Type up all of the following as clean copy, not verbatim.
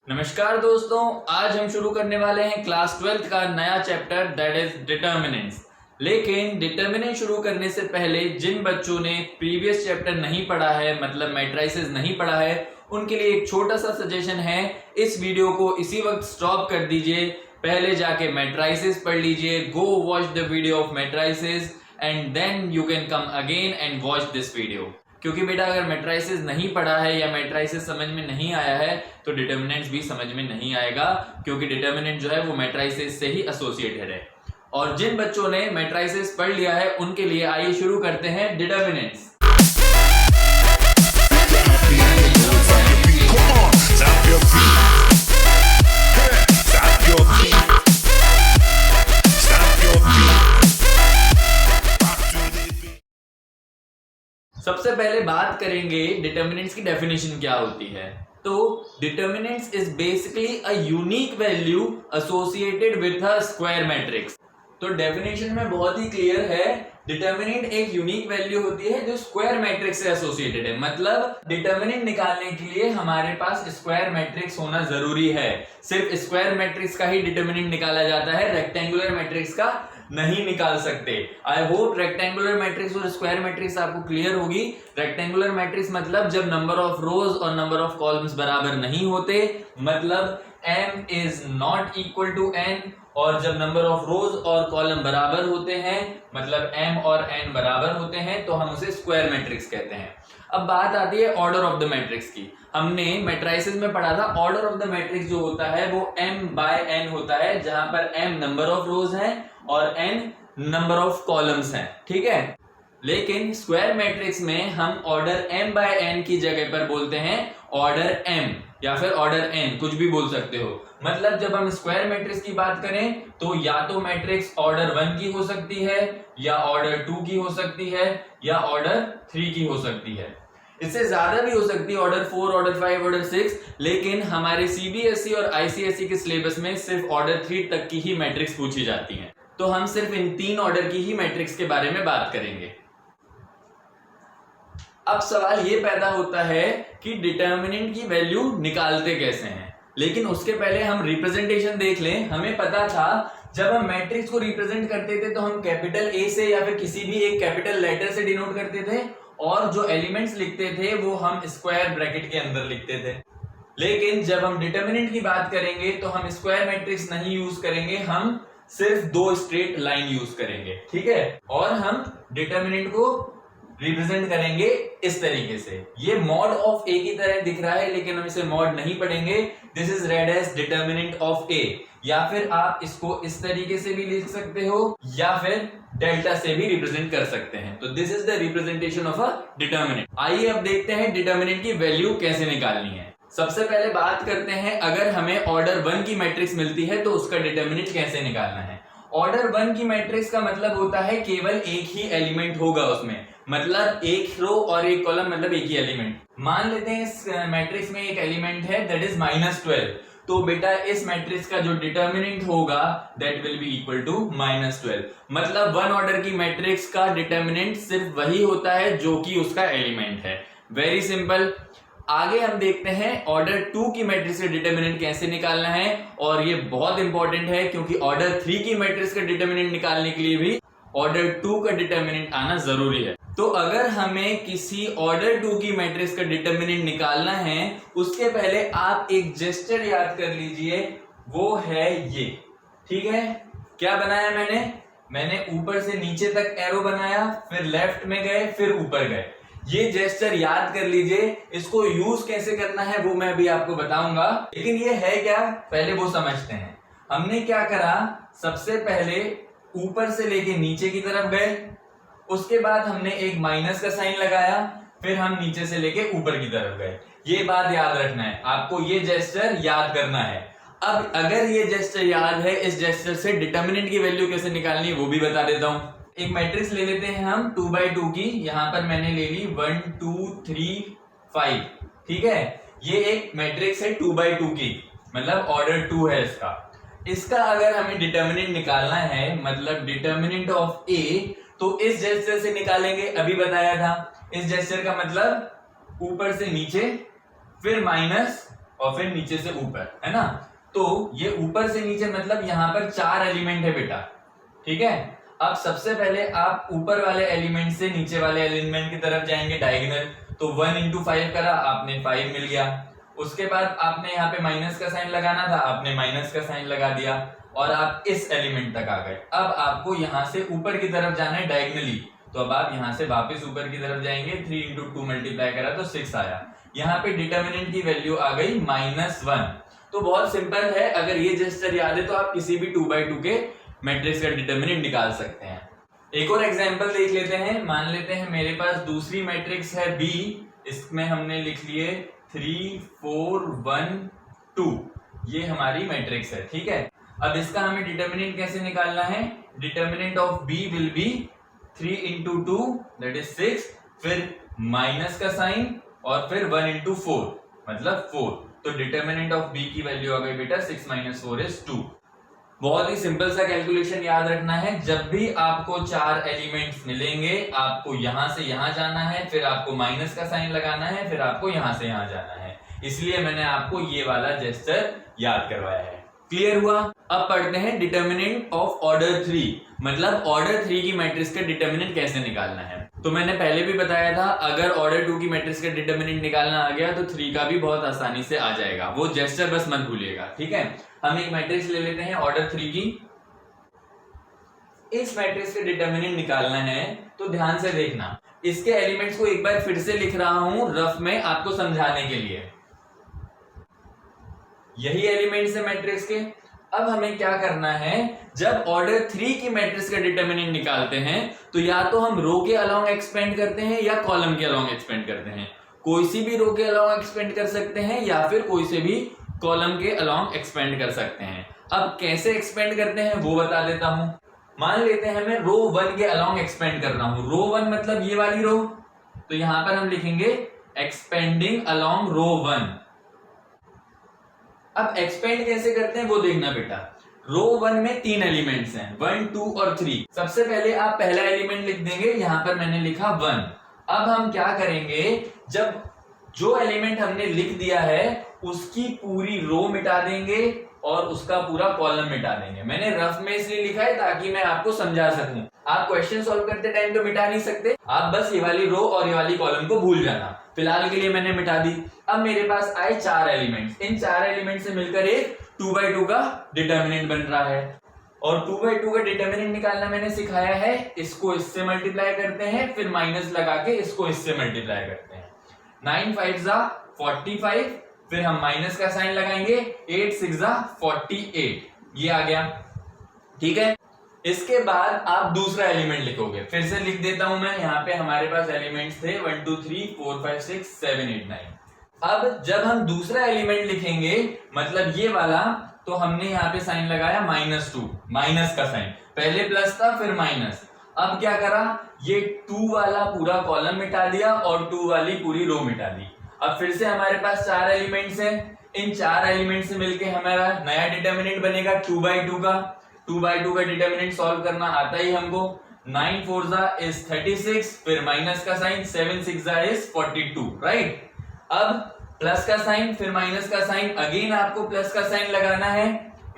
नमस्कार दोस्तों, आज हम शुरू करने वाले हैं क्लास 12th का नया चैप्टर दैट इज डिटर्मिनेंट्स। लेकिन डिटर्मिनेंट शुरू करने से पहले जिन बच्चों ने प्रीवियस चैप्टर नहीं पढ़ा है, मतलब मैट्रिसेस नहीं पढ़ा है, उनके लिए एक छोटा सा सजेशन है। इस वीडियो को इसी वक्त स्टॉप कर दीजिए, पहले जाके मैट्रिसेस पढ़ लीजिए। Go watch the video of matrices and then you can come again and watch this video. क्योंकि बेटा अगर मैट्रिसेस नहीं पढ़ा है या मैट्रिसेस समझ में नहीं आया है तो डिटर्मिनेंट्स भी समझ में नहीं आएगा, क्योंकि डिटर्मिनेंट जो है वो मैट्रिसेस से ही एसोसिएटेड है। और जिन बच्चों ने मैट्रिसेस पढ़ लिया है उनके लिए आइए शुरू करते हैं डिटर्मिनेंट्स। सबसे पहले बात करेंगे डिटर्मिनेंट्स की डेफिनेशन क्या होती है। तो determinants is basically a unique value associated with a square matrix. तो डेफिनेशन में बहुत ही क्लियर है, डिटर्मिनेंट एक यूनिक वैल्यू होती है जो स्क्वायर मैट्रिक्स से एसोसिएटेड है। मतलब डिटर्मिनेंट निकालने के लिए हमारे पास स्क्वायर मैट्रिक्स होना जरूरी है। सिर्फ स्क्वायर मैट्रिक्स का ही डिटर्मिनेंट निकाला जाता है, रेक्टेंगुलर मैट्रिक्स का नहीं निकाल सकते। आई होप रेक्टेंगुलर मैट्रिक्स और स्क्वायर मैट्रिक्स आपको क्लियर होगी। रेक्टेंगुलर मैट्रिक्स मतलब जब नंबर ऑफ रोज और नंबर ऑफ कॉलम्स बराबर नहीं होते, मतलब m is not equal to n, और जब नंबर ऑफ रोज और कॉलम बराबर होते हैं, मतलब m और n बराबर होते हैं, तो हम उसे स्क्वायर मैट्रिक्स कहते हैं। अब बात आती है ऑर्डर ऑफ द मैट्रिक्स की। हमने मैट्रिसेस में पढ़ा था ऑर्डर ऑफ द मैट्रिक्स जो होता है वो m बाय n होता है, जहां पर m नंबर ऑफ रोज है और n नंबर ऑफ कॉलम्स हैं, ठीक है। लेकिन स्क्वायर मैट्रिक्स में हम ऑर्डर m बाय n की जगह पर बोलते हैं ऑर्डर m या फिर ऑर्डर n, कुछ भी बोल सकते हो। मतलब जब हम स्क्वायर मैट्रिक्स की बात करें तो या तो मैट्रिक्स ऑर्डर 1 की हो सकती है, या ऑर्डर 2 की हो सकती है, या ऑर्डर 3 की हो सकती है। इससे ज्यादा भी हो सकती है, ऑर्डर 4, ऑर्डर 5, ऑर्डर 6। लेकिन हमारे सीबीएसई और आईसीएसई के सिलेबस में सिर्फ ऑर्डर 3 तक की ही मैट्रिक्स पूछी जाती है। तो हम सिर्फ इन 3 ऑर्डर की ही मैट्रिक्स के बारे में बात करेंगे। अब सवाल ये पैदा होता है कि डिटर्मिनेंट की वैल्यू निकालते कैसे हैं। लेकिन उसके पहले हम रिप्रेजेंटेशन देख लें। हमें पता था जब हम मैट्रिक्स को रिप्रेजेंट करते थे तो हम कैपिटल ए से या फिर किसी भी एक कैपिटल लेटर से डिनोट करते थे, और जो एलिमेंट्स लिखते थे वो हम स्क्वायर ब्रैकेट के अंदर लिखते थे। लेकिन जब हम डिटर्मिनेंट की बात करेंगे तो हम स्क्वायर मैट्रिक्स नहीं यूज करेंगे, हम सिर्फ 2 स्ट्रेट लाइन यूज करेंगे, ठीक है। और हम डिटर्मिनेंट को रिप्रेजेंट करेंगे इस तरीके से। ये मॉड ऑफ ए की तरह दिख रहा है, लेकिन हम इसे मॉड नहीं पढ़ेंगे। This is red edge determinant of A, या फिर आप इसको इस तरीके से भी लिख सकते हो, या फिर डेल्टा से भी रिप्रेजेंट कर सकते हैं। तो this is the representation of a determinant. आइए अब देखते हैं डिटर्मिनेंट की वैल्यू कैसे निकालनी है। सबसे पहले बात करते हैं, अगर हमें ऑर्डर 1 की मैट्रिक्स मिलती है तो उसका डिटर्मिनेंट कैसे निकालना है। ऑर्डर 1 की मैट्रिक्स का मतलब होता है केवल एक ही एलिमेंट होगा उसमें, मतलब एक रो और एक कॉलम, मतलब एक ही एलिमेंट। मान लेते हैं इस मैट्रिक्स में एक एलिमेंट है दैट इज -12। तो बेटा इस मैट्रिक्स का जो डिटर्मिनेंट होगा that will be equal to -12। मतलब 1 ऑर्डर की मैट्रिक्स का डिटर्मिनेंट सिर्फ वही होता है जो कि उसका एलिमेंट है। Very simple. आगे हम देखते हैं ऑर्डर 2 की मैट्रिक्स का डिटर्मिनेंट कैसे निकालना है, और ये बहुत इंपॉर्टेंट है क्योंकि ऑर्डर 3 की मैट्रिक्स का डिटर्मिनेंट निकालने के लिए भी ऑर्डर 2 का डिटर्मिनेंट आना जरूरी है। तो अगर हमें किसी ऑर्डर 2 की मैट्रिक्स का डिटर्मिनेंट निकालना है, उसके पहले आप एक जेस्चर याद कर लीजिए, वो है ये, ठीक है। क्या बनाया मैंने ऊपर से नीचे तक एरो बनाया, फिर लेफ्ट में गए, फिर ऊपर गए। ये जेस्चर याद कर लीजिए। इसको यूज कैसे करना है वो मैं अभी आपको बताऊंगा, लेकिन ये है क्या पहले वो समझते हैं। हमने क्या करा, सबसे पहले ऊपर से लेके नीचे की तरफ गए, उसके बाद हमने एक माइनस का साइन लगाया, फिर हम नीचे से लेके ऊपर की तरफ गए। ये बात याद रखना है आपको, ये जेस्चर याद करना है। अब अगर ये जेस्चर याद है, इस जेस्चर से डिटर्मिनेंट की वैल्यू कैसे निकालनी है वो भी बता देता हूं। एक मैट्रिक्स ले लेते हैं हम 2x2 की। यहां पर मैंने ले ली 1 2 3 5, ठीक है। ये एक मैट्रिक्स है 2x2 की, मतलब ऑर्डर 2 है इसका अगर हमें डिटर्मिनेंट निकालना है, मतलब डिटर्मिनेंट ऑफ ए, तो इस जेस्चर से निकालेंगे। अभी बताया था इस जेस्चर का मतलब ऊपर से नीचे, फिर माइनस और फिर नीचे से ऊपर, है ना। तो ये ऊपर से नीचे मतलब यहाँ पर 4 एलिमेंट है बेटा, ठीक है। अब सबसे पहले आप ऊपर वाले एलिमेंट से नीचे वाले एलिमेंट की तरफ जाएंगे डायगोनल, तो 1 into 5 करा आपने 5 मिल गया। उसके बाद आपने यहाँ पे माइनस का साइन लगाना था, आपने माइनस का साइन लगा दिया और आप इस एलिमेंट तक आ गए। अब आपको यहाँ से ऊपर की तरफ जाना है डायगोनली, तो अब आप यहाँ से वापस ऊपर की तरफ जाएंगे, 3 into 2 मल्टीप्लाई करा तो 6 आया। यहाँ पे डिटर्मिनेंट की वैल्यू आ गई -1। तो बहुत सिंपल है, अगर ये जेस्चर याद है तो आप किसी भी 2x2 के मैट्रिक्स का डिटर्मिनेंट निकाल सकते हैं। एक और एग्जांपल देख लेते हैं। मान लेते हैं मेरे पास दूसरी मैट्रिक्स है B, इसमें हमने लिख लिए 3 4 1 2, ये हमारी मैट्रिक्स है, ठीक है। अब इसका हमें डिटर्मिनेंट कैसे निकालना है? Determinant of B will be 3 into 2 that is 6, फिर माइनस का साइन और फिर 1 into 4 मतलब 4। तो डिटर्मिनेंट ऑफ B की वैल्यू आ गई बेटा 6 - 4 is 2। बहुत ही सिंपल सा कैलकुलेशन याद रखना है, जब भी आपको 4 एलिमेंट्स मिलेंगे आपको यहां से यहां जाना है, फिर आपको माइनस का साइन लगाना है, फिर आपको यहां से यहां जाना है। इसलिए मैंने आपको ये वाला जेस्चर याद करवाया है। क्लियर हुआ? अब पढ़ते हैं डिटर्मिनेंट ऑफ ऑर्डर 3, मतलब ऑर्डर 3 की मैट्रिक्स का डिटर्मिनेंट कैसे निकालना है। तो मैंने पहले भी बताया था, अगर ऑर्डर 2 की मैट्रिक्स का डिटर्मिनेंट निकालना आ गया तो 3 का भी बहुत आसानी से आ जाएगा। वो जेस्चर बस मत भूलिएगा, ठीक है। हम एक मैट्रिक्स ले लेते हैं ऑर्डर 3 की। इस मैट्रिक्स का डिटर्मिनेंट निकालना है तो ध्यान से देखना, इसके एलिमेंट्स को एक बार फिर से लिख रहा हूं रफ में आपको समझाने के लिए। यही एलिमेंट्स है मैट्रिक्स के। अब हमें क्या करना है, जब ऑर्डर 3 की मैट्रिक्स का डिटर्मिनेंट निकालते हैं तो या तो हम रो के अलोंग एक्सपेंड करते हैं या कॉलम के अलोंग एक्सपेंड करते हैं। कोई सी भी रो के अलोंग एक्सपेंड कर सकते हैं या फिर कोई से भी कॉलम के अलोंग एक्सपेंड कर सकते हैं। अब कैसे एक्सपेंड करते हैं वो बता देता हूं। मान लेते हैं मैं रो 1 के अलोंग एक्सपेंड कर रहा हूं। रो 1 मतलब ये वाली रो, तो यहां पर हम लिखेंगे एक्सपेंडिंग अलोंग रो 1। अब एक्सपेंड कैसे करते हैं वो देखना बेटा। रो 1 में 3 एलिमेंट्स हैं, 1 2 और 3। सबसे पहले आप पहला एलिमेंट लिख देंगे, यहां पर मैंने लिखा 1। अब हम क्या करेंगे, जब जो एलिमेंट हमने लिख दिया है उसकी पूरी रो मिटा देंगे और उसका पूरा कॉलम मिटा देंगे। मैंने रफ में इसलिए लिखा है ताकि मैं आपको समझा सकूं। आप क्वेश्चन सॉल्व करते टाइम तो मिटा नहीं सकते, आप बस ये वाली रो और ये वाली कॉलम को भूल जाना। फिलहाल के लिए मैंने मिटा दी। अब मेरे पास आए 4 एलिमेंट्स, इन 4 एलिमेंट से मिलकर एक 2x2 का डिटर्मिनेंट बन रहा है। और 2x2 का डिटर्मिनेंट निकालना मैंने सिखाया है, इसको इससे मल्टीप्लाई करते हैं, फिर माइनस लगा के इसको इससे मल्टीप्लाई करते हैं। 9 5 45, फिर हम माइनस का साइन लगाएंगे, 8 6 48, ये आ गया, ठीक है। इसके बाद आप दूसरा एलिमेंट लिखोगे, फिर से लिख देता हूं मैं। यहाँ पे हमारे पास एलिमेंट्स थे 1 2 3 4 5 6 7 8 9। अब जब हम दूसरा एलिमेंट लिखेंगे मतलब ये वाला, तो हमने यहाँ पे साइन लगाया -2, माइनस का साइन। पहले प्लस था फिर माइनस। अब क्या करा, ये 2 वाला पूरा कॉलम मिटा दिया और 2 वाली पूरी रो मिटा दी। अब फिर से हमारे पास 4 एलिमेंट्स हैं, इन 4 एलिमेंट से मिलके हमारा नया डिटर्मिनेंट बनेगा 2x2 का। 2x2 का डिटर्मिनेंट सॉल्व करना आता ही हमको। 9 4 is 36, फिर माइनस का साइन, 7 6 is 42, राइट। अब प्लस का साइन फिर माइनस का साइन, अगेन आपको प्लस का साइन लगाना है।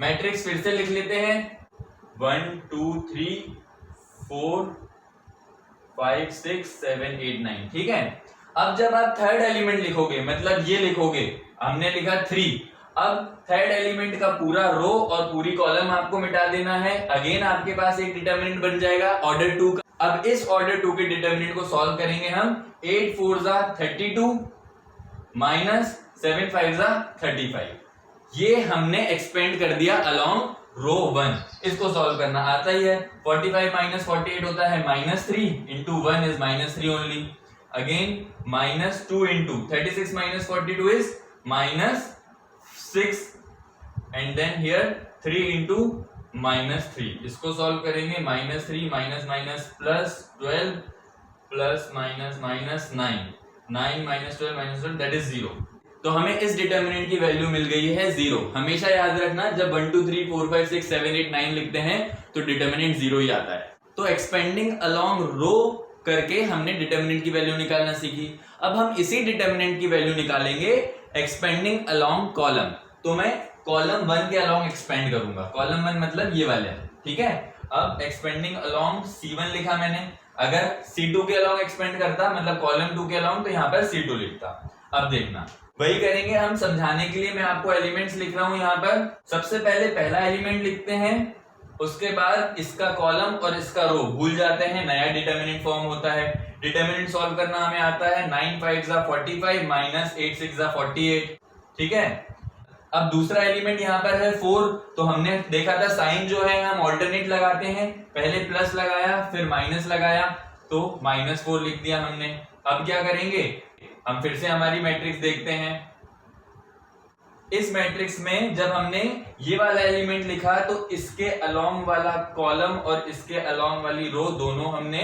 मैट्रिक्स फिर से लिख लेते हैं 1 2 3 4 5 6 7 8 9, ठीक है। अब जब आप थर्ड एलिमेंट लिखोगे मतलब ये लिखोगे, हमने लिखा 3। अब थर्ड एलिमेंट का पूरा रो और पूरी कॉलम आपको मिटा देना है। अगेन आपके पास एक डिटर्मिनेंट बन जाएगा ऑर्डर 2 का। अब इस ऑर्डर 2 के डिटर्मिनेंट को सॉल्व करेंगे हम। 8 4 32 माइनस 7 5 35, ये हमने एक्सपेंड कर दिया अलोंग रो 1। इसको सॉल्व करना आता ही है। 45 माइनस 48 होता है -3, into 1 is -3 only. Again -2 into 36 minus 42 is -6, and then here 3 into -3। इसको सॉल्व करेंगे, -3 minus minus plus 12 plus minus minus 9 minus 12 minus 12 that is 0। तो हमें इस डिटर्मिनेंट की वैल्यू मिल गई है 0। हमेशा याद रखना, जब 1 2 3 4 5 6 7 8 9 लिखते हैं तो डिटर्मिनेंट 0 ही आता है। तो एक्सपेंडिंग अलोंग रो करके हमने डिटर्मिनेंट की वैल्यू निकालना सीखी। अब हम इसी डिटर्मिनेंट की वैल्यू निकालेंगे एक्सपेंडिंग अलोंग कॉलम, तो मैं कॉलम 1 के अलोंग एक्सपेंड करूंगा। कॉलम 1 मतलब ये वाले, ठीक है। अब एक्सपेंडिंग अलोंग C1 लिखा मैंने, अगर C2 के अलोंग एक्सपेंड करता मतलब कॉलम 2 के अलोंग, तो यहाँ पर C2 लिखता। अब देखना वही करेंगे हम, समझाने के लिए मैं आपको एलिमेंट्स लिख रहा हूं यहाँ पर। सबसे पहले पहला एलिमेंट लिखते हैं, उसके बाद इसका कॉलम और इसका रो भूल जाते हैं, नया डिटर्मिनेंट फॉर्म होता है। डिटर्मिनेंट सॉल्व करना हमें आता है, 9 5 45 माइनस 8 6 48, ठीक है। अब दूसरा एलिमेंट यहाँ पर है 4, तो हमने देखा था साइन जो है हम ऑल्टरनेट लगाते हैं, पहले प्लस लगाया फिर माइनस लगाया, तो -4 लिख दिया हमने। अब क्या करेंगे, हम फिर से हमारी मैट्रिक्स देखते हैं। इस मैट्रिक्स में जब हमने ये वाला एलिमेंट लिखा तो इसके अलोंग वाला कॉलम और इसके अलोंग वाली रो दोनों हमने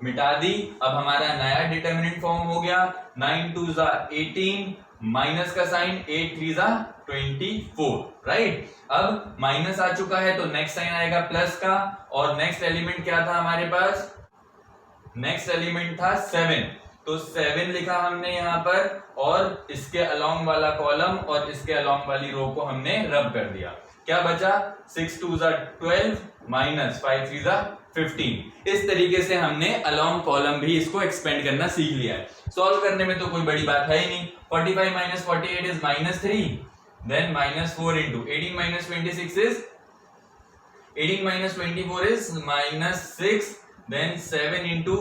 मिटा दी। अब हमारा नया डिटर्मिनेंट फॉर्म हो गया, 9 2 18, माइनस का साइन 8 3 24, राइट। अब माइनस आ चुका है तो नेक्स्ट साइन आएगा प्लस का, और नेक्स्ट एलिमेंट क्या था हमारे पास, नेक्स्ट एलिमेंट था 7, तो 7 लिखा हमने यहाँ पर, और इसके अलोंग वाला कॉलम और इसके अलोंग वाली रो को हमने रब कर दिया। क्या बचा, 6 2 12 माइनस 5 3 15। इस तरीके से हमने अलोंग कॉलम भी इसको एक्सपेंड करना सीख लिया है। सॉल्व करने में तो कोई बड़ी बात है ही नहीं। 45 minus 48 is -3, then -4 into 18 minus 26 is 18 minus 24 is -6, then 7 into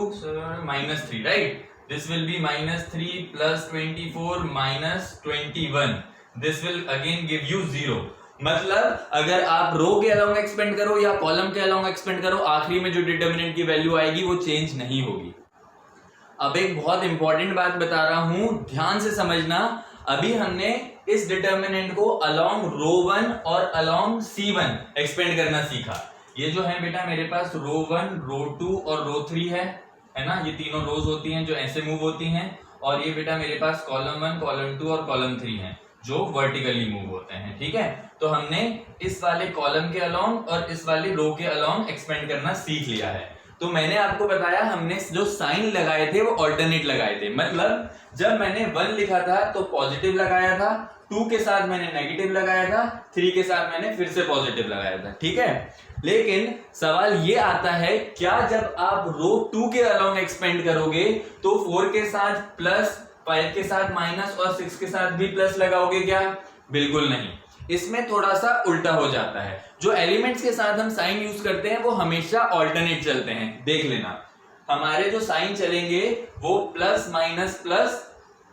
-3, right? This will be -3 plus 24 minus 21. This will again give you 0. मतलब अगर आप रो के अलोंग एक्सपेंड करो या कॉलम के अलोंग एक्सपेंड करो, आखिरी में जो डिटर्मिनेंट की वैल्यू आएगी वो चेंज नहीं होगी। अब एक बहुत इंपॉर्टेंट बात बता रहा हूं, ध्यान से समझना। अभी हमने इस डिटर्मिनेंट को अलोंग रो 1 और अलोंग C1 एक्सपेंड करना सीखा। ये जो है बेटा मेरे पास रो 1, रो 2 और रो 3 है ना, ये तीनों रोज होती हैं जो ऐसे मूव होती हैं, और ये बेटा मेरे पास कॉलम 1, कॉलम 2 और कॉलम 3 है जो वर्टिकली मूव होते हैं, ठीक है। तो हमने इस वाले कॉलम के अलोंग और इस वाले रो के अलोंग एक्सपेंड करना सीख लिया है। तो मैंने आपको बताया हमने जो साइन लगाए थे वो ऑल्टरनेट लगाए थे, मतलब जब मैंने 1 लिखा था तो पॉजिटिव लगाया था, 2 के साथ मैंने नेगेटिव लगाया था, 3 के साथ मैंने फिर से पॉजिटिव लगाया था, ठीक है। लेकिन सवाल ये आता है, क्या जब आप रो 2 के अलोंग एक्सपेंड करोगे तो 4 के साथ प्लस, 5 के साथ माइनस और 6 के साथ भी प्लस लगाओगे क्या? बिल्कुल नहीं, इसमें थोड़ा सा उल्टा हो जाता है। जो एलिमेंट्स के साथ हम साइन यूज करते हैं वो हमेशा ऑल्टरनेट चलते हैं, देख लेना। हमारे जो साइन चलेंगे वो plus minus plus,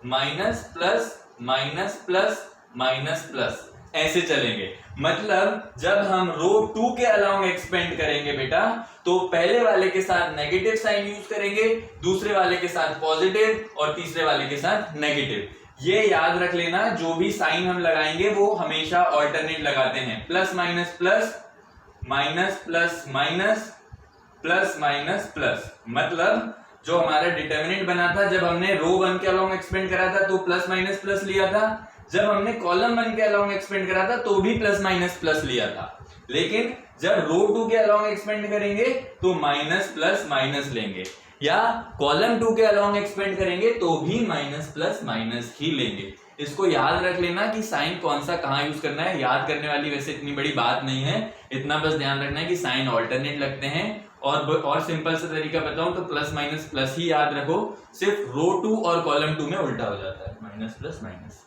minus plus, minus plus, minus plus, ऐसे चलेंगे। मतलब जब हम रो 2 के अलोंग एक्सपेंड करेंगे बेटा, तो पहले वाले के साथ नेगेटिव साइन यूज करेंगे, दूसरे वाले के साथ पॉजिटिव और तीसरे वाले के साथ नेगेटिव। ये याद रख लेना, जो भी साइन हम लगाएंगे वो हमेशा ऑल्टरनेट लगाते हैं, plus minus plus, minus plus minus, plus minus plus. मतलब जो हमारा डिटर्मिनेंट बना था जब हमने रो 1 के अलोंग एक्सपेंड करा था तो प्लस माइनस प्लस लिया था, जब हमने कॉलम 1 के अलोंग एक्सपेंड करा था तो भी प्लस माइनस प्लस लिया था। लेकिन जब रो 2 के अलोंग एक्सपेंड करेंगे तो माइनस प्लस माइनस लेंगे, या कॉलम 2 के अलोंग एक्सपेंड करेंगे तो भी माइनस प्लस माइनस ही लेंगे। इसको याद रख लेना कि साइन कौन सा कहां यूज करना है। याद करने वाली वैसे इतनी बड़ी बात नहीं है, इतना बस ध्यान रखना है कि साइन ऑल्टरनेट लगते हैं। और सिंपल सा तरीका बताऊं तो प्लस माइनस प्लस ही याद रखो, सिर्फ रो 2 और कॉलम 2 में उल्टा हो जाता है, माइनस प्लस माइनस।